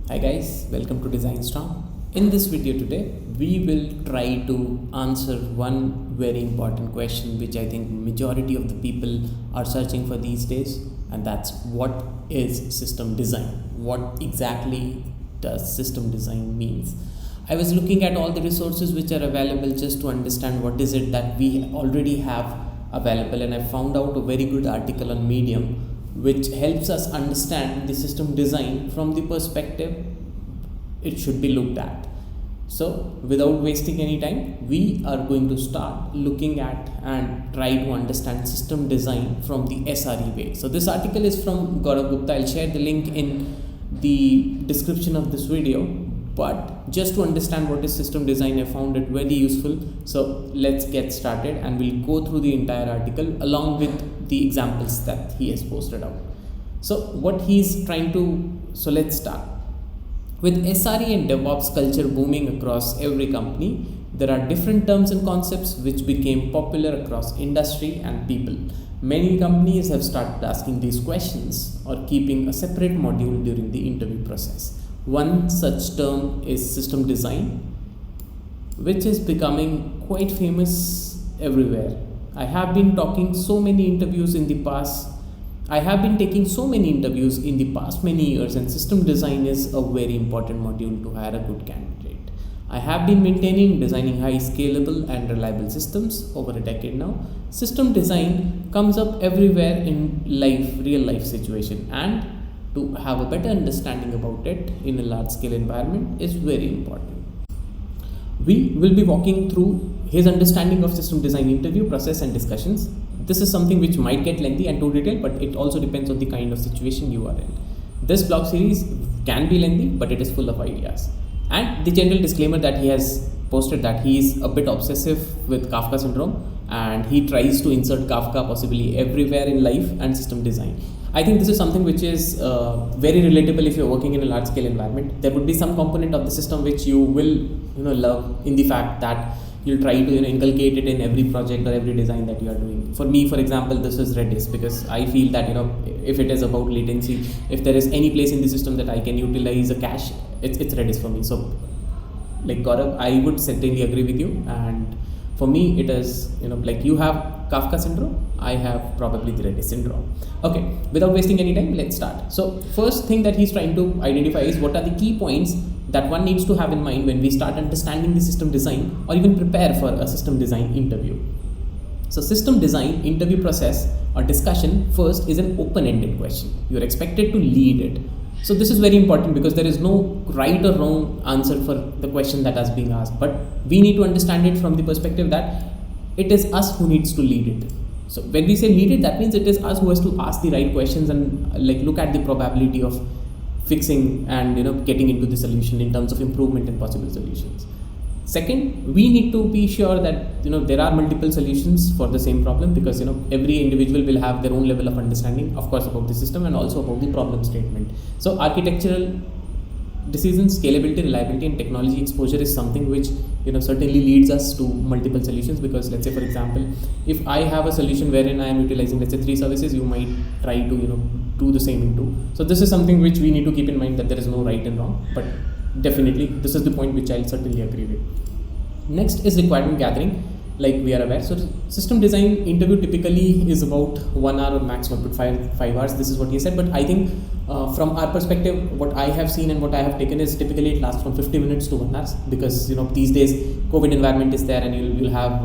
Hi guys, welcome to Design Storm. In this video today, we will try to answer one very important question which I think majority of the people are searching for these days, and that's what is system design? What exactly does system design means? I was looking at all the resources which are available just to understand what is it that we already have available, and I found out a very good article on Medium which helps us understand the system design from the perspective it should be looked at. So without wasting any time, we are going to start looking at and try to understand system design from the SRE way. So this article is from Gaurav Gupta. I'll share the link in the description of this video, but just to understand what is system design, I found it very useful. So let's get started and we'll go through the entire article along with the examples that he has posted out. So what he's trying to, so let's start. With SRE and DevOps culture booming across every company, there are different terms and concepts which became popular across industry and people. Many companies have started asking these questions or keeping a separate module during the interview process. One such term is system design, which is becoming quite famous everywhere. I have been taking so many interviews in the past many years, and system design is a very important module to hire a good candidate. I have been designing high scalable and reliable systems over a decade now. System design comes up everywhere in real life situation, and to have a better understanding about it in a large scale environment is very important. We will be walking through his understanding of system design interview process and discussions. This is something which might get lengthy and too detailed, but it also depends on the kind of situation you are in. This blog series can be lengthy, but it is full of ideas. And the general disclaimer that he has posted that he is a bit obsessive with Kafka syndrome and he tries to insert Kafka possibly everywhere in life and system design. I think this is something which is very relatable if you're working in a large scale environment. There would be some component of the system which you will love in the fact that you'll try to inculcate it in every project or every design that you are doing. For me, for example, this is Redis, because I feel that if it is about latency, if there is any place in the system that I can utilize a cache, it's Redis for me. So like Gaurav, I would certainly agree with you, and for me it is like you have Kafka syndrome, I have probably the Redis syndrome. Okay, without wasting any time, let's start. So first thing that he's trying to identify is what are the key points that one needs to have in mind when we start understanding the system design or even prepare for a system design interview. So system design interview process or discussion first is an open-ended question. You're expected to lead it. So this is very important because there is no right or wrong answer for the question that is being asked, but we need to understand it from the perspective that it is us who needs to lead it. So when we say lead it, that means it is us who has to ask the right questions and look at the probability of fixing and getting into the solution in terms of improvement and possible solutions. Second, we need to be sure that there are multiple solutions for the same problem, because every individual will have their own level of understanding, of course, about the system and also about the problem statement. So architectural decisions, scalability, reliability and technology exposure is something which certainly leads us to multiple solutions, because let's say for example, if I have a solution wherein I am utilizing let's say 3 services, you might try to do the same in 2. So this is something which we need to keep in mind, that there is no right and wrong, but definitely this is the point which I'll certainly agree with. Next is requirement gathering. Like we are aware, so system design interview typically is about 1 hour or maximum 5 hours. This is what he said, but I think from our perspective, what I have seen and what I have taken is typically it lasts from 50 minutes to 1 hour, because these days COVID environment is there and you'll have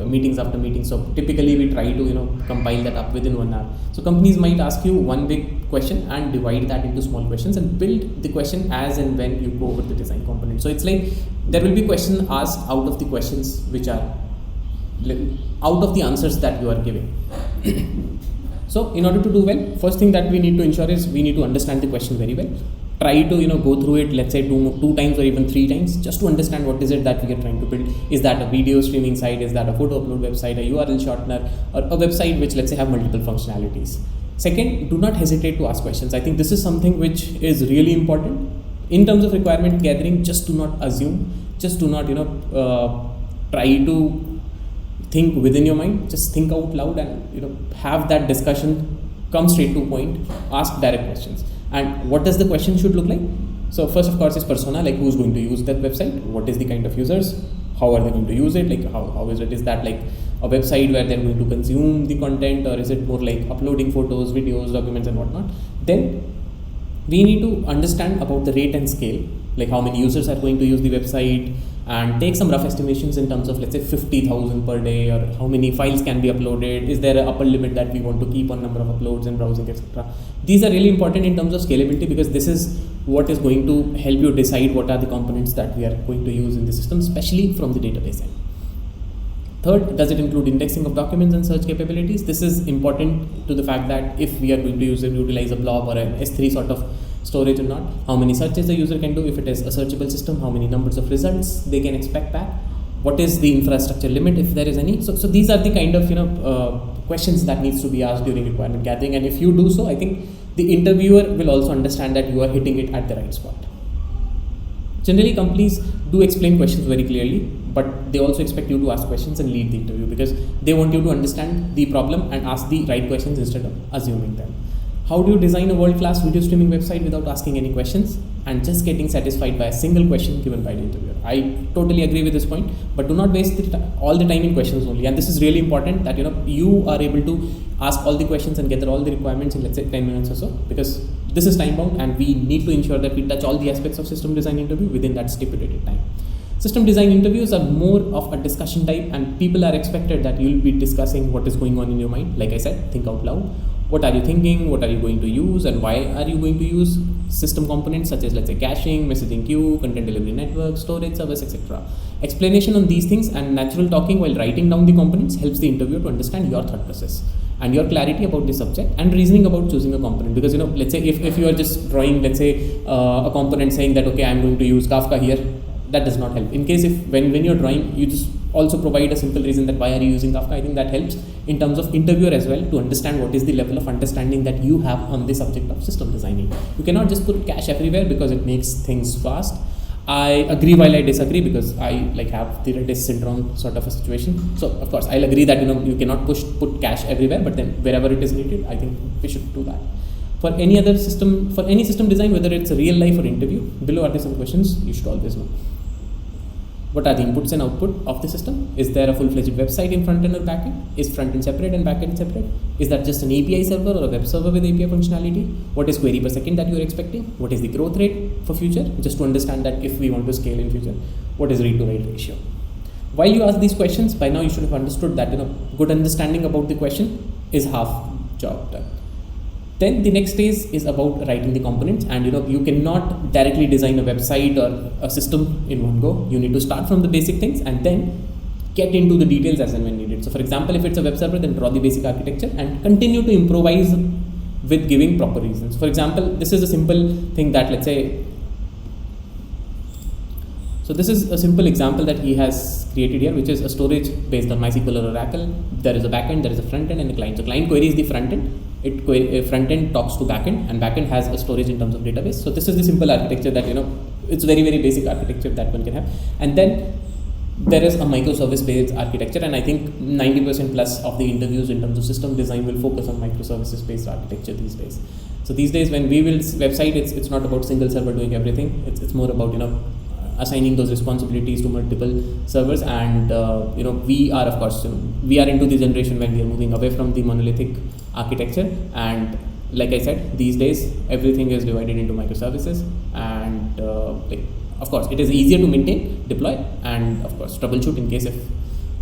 meetings after meetings. So typically we try to compile that up within 1 hour. So companies might ask you one big question and divide that into small questions and build the question as and when you go over the design component. So it's like there will be questions asked out of the questions which are out of the answers that you are giving. So in order to do well, first thing that we need to ensure is we need to understand the question very well. Try to go through it, let's say two times or even 3 times, just to understand what is it that we are trying to build. Is that a video streaming site? Is that a photo upload website, a URL shortener, or a website which let's say have multiple functionalities? Second, do not hesitate to ask questions. I think this is something which is really important in terms of requirement gathering. Just do not assume, just do not try to think within your mind, just think out loud and have that discussion, come straight to point, ask direct questions. And what does the question should look like? So first, of course, is persona, like who's going to use that website, what is the kind of users, how are they going to use it, like how is it, is that like a website where they're going to consume the content, or is it more like uploading photos, videos, documents and whatnot. Then we need to understand about the rate and scale, like how many users are going to use the website, and take some rough estimations in terms of, let's say, 50,000 per day, or how many files can be uploaded, is there an upper limit that we want to keep on number of uploads and browsing, etc. These are really important in terms of scalability, because this is what is going to help you decide what are the components that we are going to use in the system, especially from the database end. Third, does it include indexing of documents and search capabilities? This is important to the fact that if we are going to utilize a blob or an S3 sort of storage or not, how many searches the user can do, if it is a searchable system, how many numbers of results they can expect back, what is the infrastructure limit if there is any. So these are the kind of questions that needs to be asked during requirement gathering, and if you do so, I think the interviewer will also understand that you are hitting it at the right spot. Generally, companies do explain questions very clearly, but they also expect you to ask questions and lead the interview, because they want you to understand the problem and ask the right questions instead of assuming them. How do you design a world-class video streaming website without asking any questions and just getting satisfied by a single question given by the interviewer? I totally agree with this point, but do not waste all the time in questions only. And this is really important, that you are able to ask all the questions and gather all the requirements in, let's say, 10 minutes or so, because this is time bound and we need to ensure that we touch all the aspects of system design interview within that stipulated time. System design interviews are more of a discussion type, and people are expected that you'll be discussing what is going on in your mind. Like I said, think out loud. What are you thinking? What are you going to use? And why are you going to use system components such as, let's say, caching, messaging queue, content delivery network, storage service, etc. Explanation on these things and natural talking while writing down the components helps the interviewer to understand your thought process and your clarity about the subject and reasoning about choosing a component. Because let's say if you are just drawing, let's say, a component saying that, okay, I'm going to use Kafka here, that does not help. In case if when you're drawing, you just also provide a simple reason that why are you using Kafka, I think that helps in terms of interviewer as well to understand what is the level of understanding that you have on the subject of system designing. You cannot just put cache everywhere because it makes things fast. I agree while I disagree, because I have the Redis syndrome sort of a situation. So of course I'll agree that you cannot put cache everywhere, but then wherever it is needed, I think we should do that. For any other system, for any system design, whether it's a real life or interview, below are there some questions you should always know. What are the inputs and output of the system? Is there a full-fledged website in front end or back end? Is front end separate and back end separate? Is that just an API server or a web server with API functionality? What is query per second that you are expecting? What is the growth rate for future? Just to understand that if we want to scale in future, what is read to write ratio? While you ask these questions, by now you should have understood that good understanding about the question is half job done. Then the next phase is about writing the components, and you cannot directly design a website or a system in one go. You need to start from the basic things and then get into the details as and when needed. So for example, if it's a web server, then draw the basic architecture and continue to improvise with giving proper reasons. For example, this is a simple thing that, let's say, so this is a simple example that he has created here, which is a storage based on MySQL or Oracle. There is a backend, there is a front end and a client. So client queries the front end. Front end talks to backend, and backend has a storage in terms of database. So this is the simple architecture that it's very, very basic architecture that one can have. And then there is a microservice based architecture, and I think 90% plus of the interviews in terms of system design will focus on microservices based architecture these days. So these days when we build website, it's not about single server doing everything. It's more about assigning those responsibilities to multiple servers, and we are, of course, we are into the generation when we are moving away from the monolithic architecture, and like I said, these days everything is divided into microservices, and of course it is easier to maintain, deploy, and of course troubleshoot in case if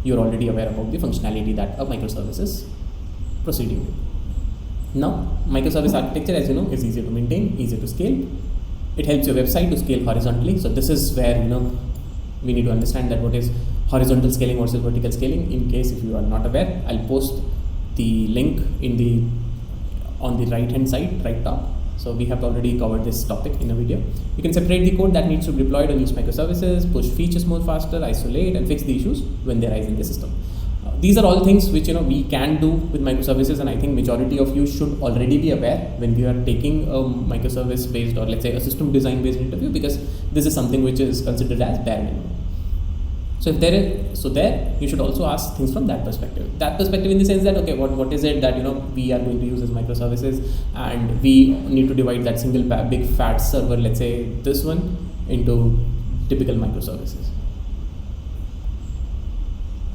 you're already aware about the functionality that a microservice is proceeding with. Now, microservice architecture, as you know, is easier to maintain, easier to scale. It helps your website to scale horizontally. So this is where we need to understand that what is horizontal scaling versus vertical scaling. In case if you are not aware, I'll post the link on the right hand side, right top. So we have already covered this topic in a video. You can separate the code that needs to be deployed on each microservices, push features more faster, isolate, and fix the issues when they arise in the system. These are all things which we can do with microservices, and I think majority of you should already be aware when we are taking a microservice based, or let's say a system design based interview, because this is something which is considered as bare minimum. So if there is, so there you should also ask things from that perspective. That perspective in the sense that, okay, what is it that we are going to use as microservices, and we need to divide that single big fat server, let's say this one, into typical microservices.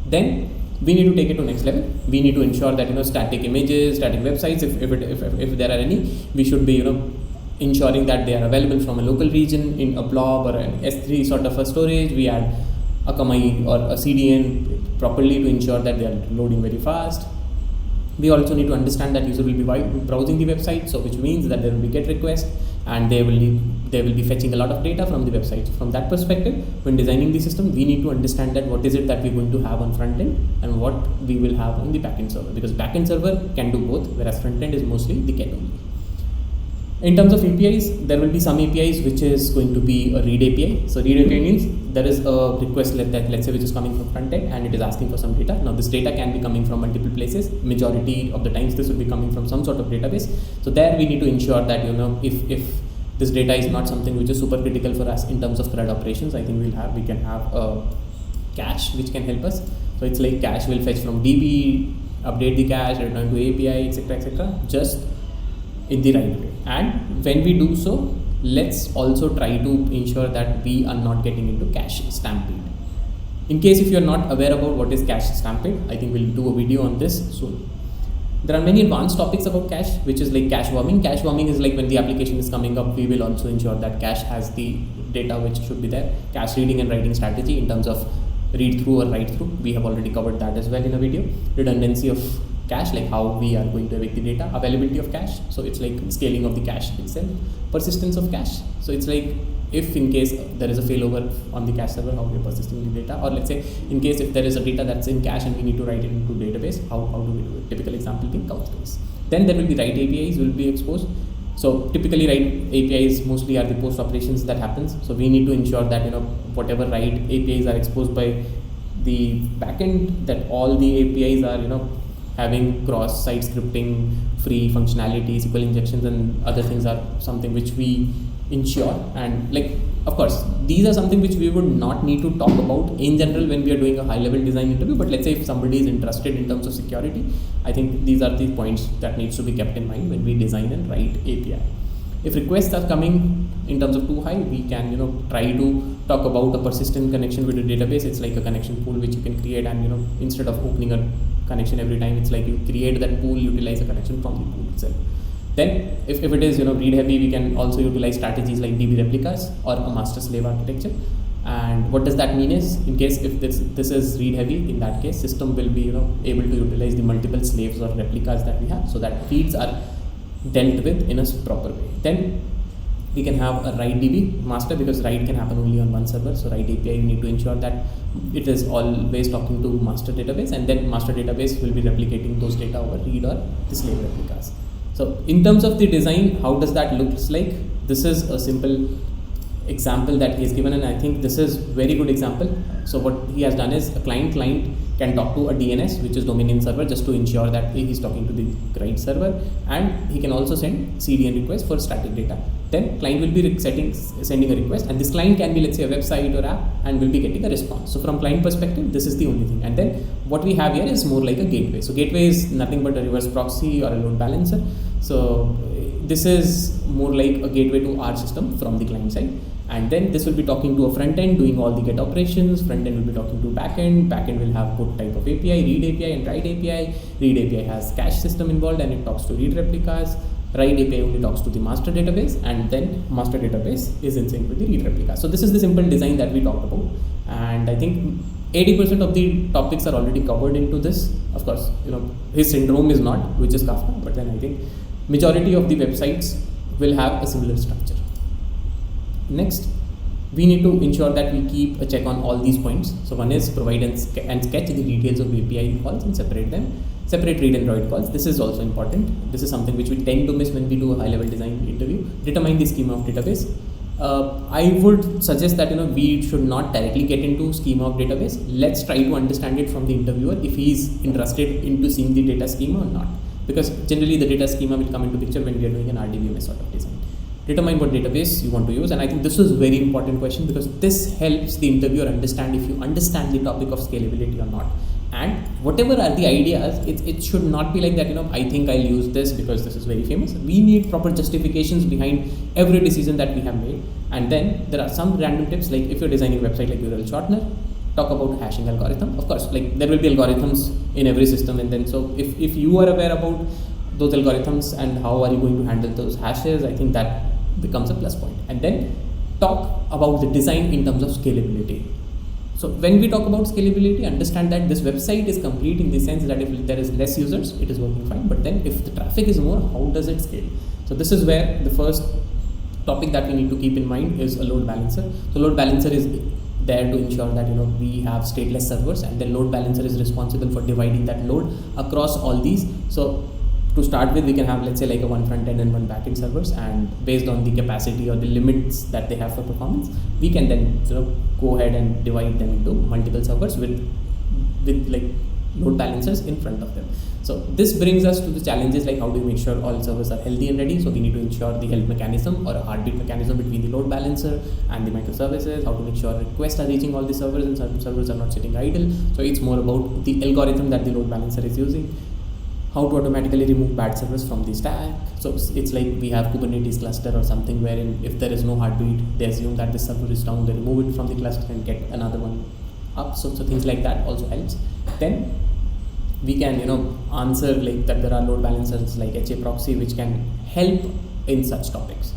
Then we need to take it to next level. We need to ensure that static images, static websites, if there are any, we should be ensuring that they are available from a local region in a blob or an S3 sort of a storage. We add Akamai or a CDN properly to ensure that they are loading very fast. We also need to understand that user will be browsing the website, so which means that there will be GET requests, and they will be fetching a lot of data from the website. From that perspective, when designing the system, we need to understand that what is it that we're going to have on front end and what we will have on the backend server, because backend server can do both, whereas front end is mostly the GET only. In terms of APIs, there will be some APIs which is going to be a read API. So read API means there is a request let's say which is coming from front end and it is asking for some data. Now this data can be coming from multiple places. Majority of the times this will be coming from some sort of database. So there we need to ensure that if this data is not something which is super critical for us in terms of CRUD operations, I think we can have a cache which can help us. So it's like cache will fetch from DB, update the cache, return to API, etc., just in the right way. And when we do so, let's also try to ensure that we are not getting into cache stampede. In case if you are not aware about what is cache stampede, I think we'll do a video on this soon. There are many advanced topics about cache, which is like cache warming. Cache warming is like when the application is coming up, we will also ensure that cache has the data which should be there. Cache reading and writing strategy in terms of read through or write through, we have already covered that as well in a video. Redundancy of cache, like how we are going to evict the data. Availability of cache, so it's like scaling of the cache itself. Persistence of cache, so it's like if in case there is a failover on the cache server, how we are persisting the data, or let's say in case if there is a data that's in cache and we need to write it into database, how do we do it? Typical example being Couchbase. Then there will be write APIs will be exposed. So typically write APIs mostly are the post operations that happens. So we need to ensure that whatever write APIs are exposed by the backend, that all the APIs are having cross-site scripting, free functionality, SQL injections, and other things are something which we ensure. And like, of course, these are something which we would not need to talk about in general when we are doing a high-level design interview. But let's say if somebody is interested in terms of security, I think these are the points that needs to be kept in mind when we design and write API. If requests are coming in terms of too high, we can try to talk about a persistent connection with a database. It's like a connection pool which you can create, and instead of opening a connection every time, it's like you create that pool, utilize a connection from the pool itself. Then if it is read heavy, we can also utilize strategies like DB replicas or a master slave architecture. And what does that mean is, in case if this is read heavy, in that case system will be able to utilize the multiple slaves or replicas that we have, so that reads are dealt with in a proper way. Then we can have a write DB master, because write can happen only on one server. So write API, you need to ensure that it is always talking to master database, and then master database will be replicating those data over read or the slave replicas. So in terms of the design, how does that look like? This is a simple example that he has given, and I think this is very good example. So what he has done is a client can talk to a DNS, which is domain name server, just to ensure that he is talking to the right server, and he can also send CDN request for static data. Then client will be sending a request, and this client can be, let's say, a website or app, and will be getting a response. So from client perspective, this is the only thing. And then what we have here is more like a gateway. So gateway is nothing but a reverse proxy or a load balancer. So this is more like a gateway to our system from the client side. And then this will be talking to a front end, doing all the get operations. Front end will be talking to back end. Back end will have both type of API, read API and write API. Read API has cache system involved, and it talks to read replicas. Write API only talks to the master database, and then master database is in sync with the read replica. So this is the simple design that we talked about, and I think 80% of the topics are already covered into this. Of course, his syndrome is not, which is Kafka, but then I think majority of the websites will have a similar structure. Next, we need to ensure that we keep a check on all these points. So one is provide and sketch the details of API calls and separate them. Separate read and write calls. This is also important. This is something which we tend to miss when we do a high-level design interview. Determine the schema of database. I would suggest that we should not directly get into schema of database. Let's try to understand it from the interviewer if he is interested into seeing the data schema or not. Because generally the data schema will come into picture when we are doing an RDBMS sort of design. determine what database you want to use. And I think this was a very important question, because this helps the interviewer understand if you understand the topic of scalability or not. And whatever are the ideas, it should not be like that, I think I'll use this because this is very famous. We need proper justifications behind every decision that we have made. And then there are some random tips, like if you're designing a website like URL shortener, talk about hashing algorithm. Of course, like there will be algorithms in every system, and then so if you are aware about those algorithms and how are you going to handle those hashes, I think that becomes a plus point. And then talk about the design in terms of scalability. So when we talk about scalability, understand that this website is complete in the sense that if there is less users, it is working fine. But then if the traffic is more, how does it scale? So this is where the first topic that we need to keep in mind is a load balancer. So load balancer is there to ensure that we have stateless servers, and the load balancer is responsible for dividing that load across all these. So to start with, we can have, let's say, like a one front end and one back end servers, and based on the capacity or the limits that they have for performance, we can then go ahead and divide them into multiple servers with like load balancers in front of them. So this brings us to the challenges, like how do you make sure all servers are healthy and ready. So we need to ensure the health mechanism or a heartbeat mechanism between the load balancer and the microservices, how to make sure requests are reaching all the servers and some servers are not sitting idle. So it's more about the algorithm that the load balancer is using, how to automatically remove bad servers from the stack. So it's like we have Kubernetes cluster or something wherein if there is no heartbeat, they assume that the server is down, they remove it from the cluster and get another one up. So things like that also helps. Then we can answer like that there are load balancers like HA proxy which can help in such topics.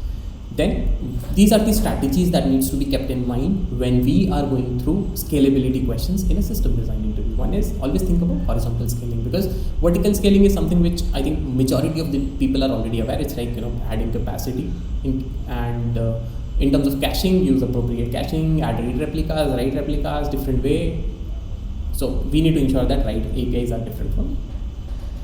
Then these are the strategies that needs to be kept in mind when we are going through scalability questions in a system design interview. One is always think about horizontal scaling, because vertical scaling is something which I think majority of the people are already aware. It's like adding capacity and in terms of caching, use appropriate caching, add read replicas, write replicas different way. So we need to ensure that write APIs are different from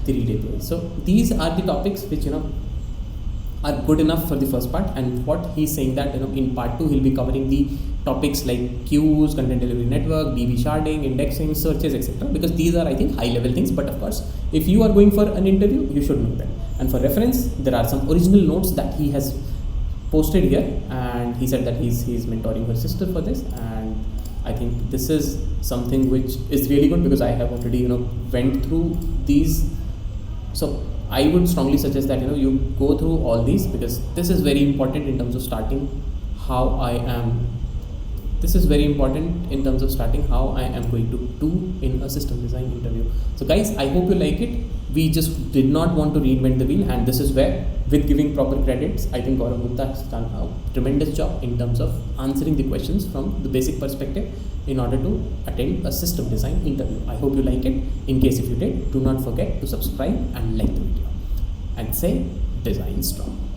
the read APIs. So these are the topics which are good enough for the first part, and what he's saying that in part 2 he'll be covering the topics like queues, content delivery network, DB sharding, indexing, searches, etc. because these are I think high level things, but of course if you are going for an interview you should know them. And for reference, there are some original notes that he has posted here, and he said that he's mentoring her sister for this, and I think this is something which is really good because I have already went through these. So I would strongly suggest that you go through all these, because this is very important in terms of starting how I am going to do in a system design interview. So guys, I hope you like it. We just did not want to reinvent the wheel, and this is where, with giving proper credits, I think Gaurav Gupta has done a tremendous job in terms of answering the questions from the basic perspective in order to attend a system design interview. I hope you like it. In case if you did, do not forget to subscribe and like the video and say design strong.